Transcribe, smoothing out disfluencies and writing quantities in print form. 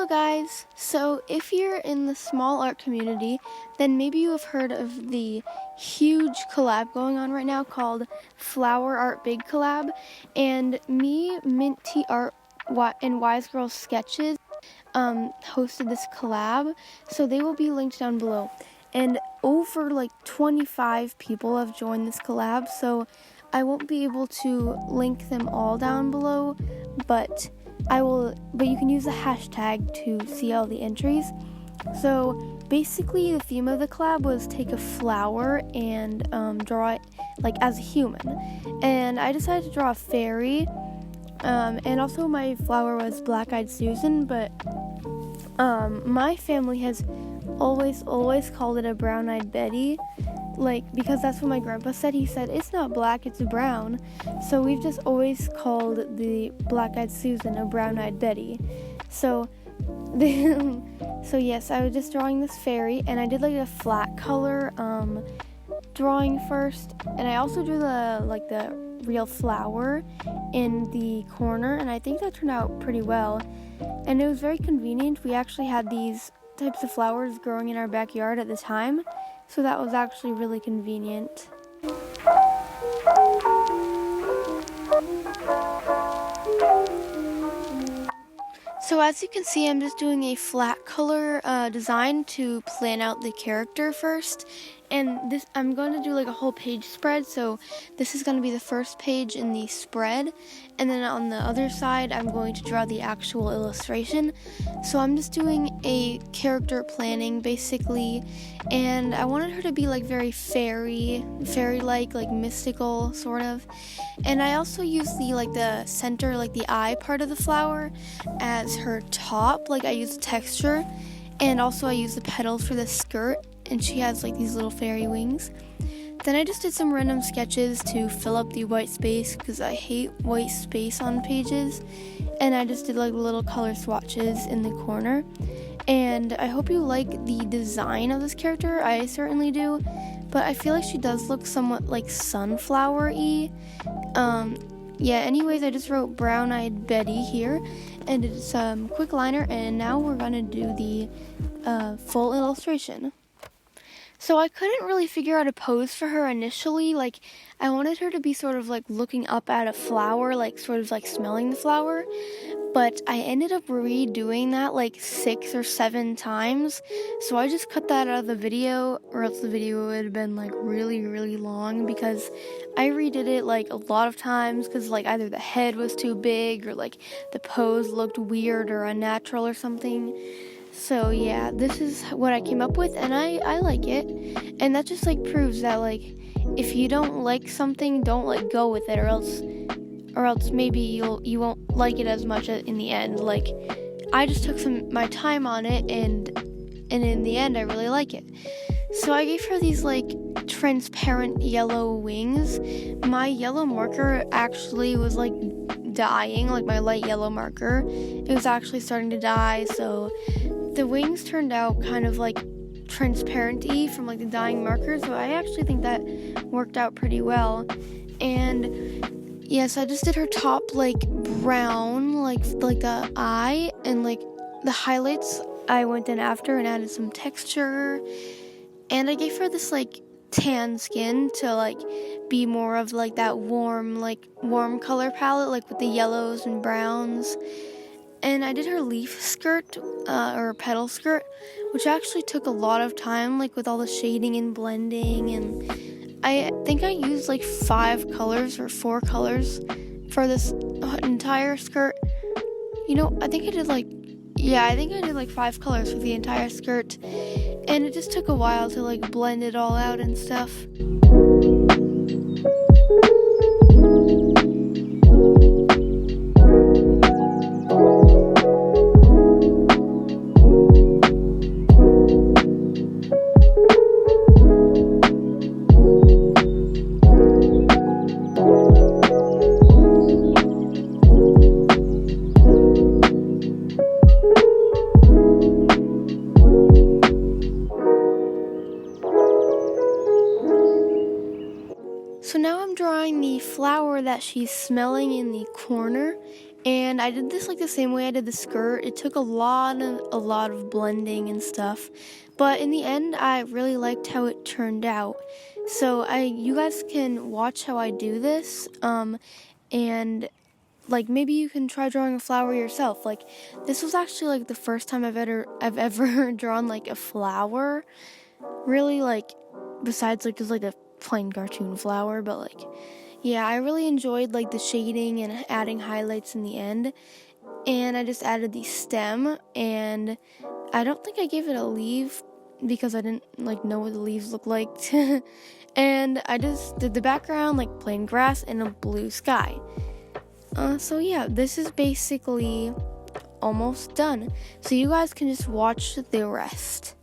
guys! So if you're in the small art community, then maybe you have heard of the huge collab going on right now called Flower Art Big Collab, and me, Mint Tea Art, and Wise Girl Sketches hosted this collab, so they will be linked down below. And over like 25 people have joined this collab, so I won't be able to link them all down below, but you can use the hashtag to see all the entries. So basically the theme of the collab was take a flower and draw it like as a human. And I decided to draw a fairy, and also my flower was Black-Eyed Susan, but my family has always called it a Brown-Eyed Betty, because that's what my grandpa said. He said it's not black, it's brown. So we've just always called the Black-Eyed Susan a Brown-Eyed Betty. So yes, I was just drawing this fairy, and I did like a flat color drawing first, and I also drew the real flower in the corner, and I think that turned out pretty well. And it was very convenient. We actually had these types of flowers growing in our backyard at the time, so that was actually really convenient. So as you can see, I'm just doing a flat color design to plan out the character first. And this, I'm going to do like a whole page spread, so this is going to be the first page in the spread, and then on the other side I'm going to draw the actual illustration. So I'm just doing a character planning basically, and I wanted her to be like very fairy-like, like mystical sort of. And I also used the center, like the eye part of the flower as her top. Like I used the texture, and also I used the petals for the skirt, and she has like these little fairy wings. Then I just did some random sketches to fill up the white space, because I hate white space on pages, and I just did like little color swatches in the corner. And I hope you like the design of this character. I certainly do, but I feel like she does look somewhat like sunflower-y. Anyways, I just wrote Brown-Eyed Betty here, and did some quick liner, and now we're gonna do the full illustration. So I couldn't really figure out a pose for her initially. Like, I wanted her to be sort of like looking up at a flower, like sort of like smelling the flower. But I ended up redoing that like 6 or 7 times. So I just cut that out of the video, or else the video would have been like really long, because I redid it like a lot of times, because like either the head was too big, or like the pose looked weird or unnatural or something. So yeah, this is what I came up with, and I like it. And that just like proves that like if you don't like something, don't like go with it, or else maybe you won't like it as much in the end. Like I just took my time on it, and in the end I really like it. So I gave her these like transparent yellow wings. My yellow marker actually was like dying, like my light yellow marker. It was actually starting to die, so the wings turned out kind of like transparent-y from like the dying marker, so I actually think that worked out pretty well. And yes, I just did her top like brown, like the eye, and like the highlights I went in after and added some texture. And I gave her this like tan skin to like be more of like that warm color palette, like with the yellows and browns. And I did her leaf skirt, or petal skirt, which actually took a lot of time, like with all the shading and blending. And I think I used like 5 colors or 4 colors for this entire skirt. I think I did like 5 colors for the entire skirt. And it just took a while to like blend it all out and stuff. So now I'm drawing the flower that she's smelling in the corner, And I did this like the same way I did the skirt. It took a lot of blending and stuff, but in the end I really liked how it turned out. So you guys can watch how I do this, and like maybe you can try drawing a flower yourself. Like this was actually like the first time I've ever drawn like a flower, really, like besides like just like a plain cartoon flower. But like, yeah, I really enjoyed like the shading and adding highlights in the end. And I just added the stem, and I don't think I gave it a leaf because I didn't like know what the leaves look like. And I just did the background like plain grass and a blue sky. So yeah, this is basically almost done. So you guys can just watch the rest.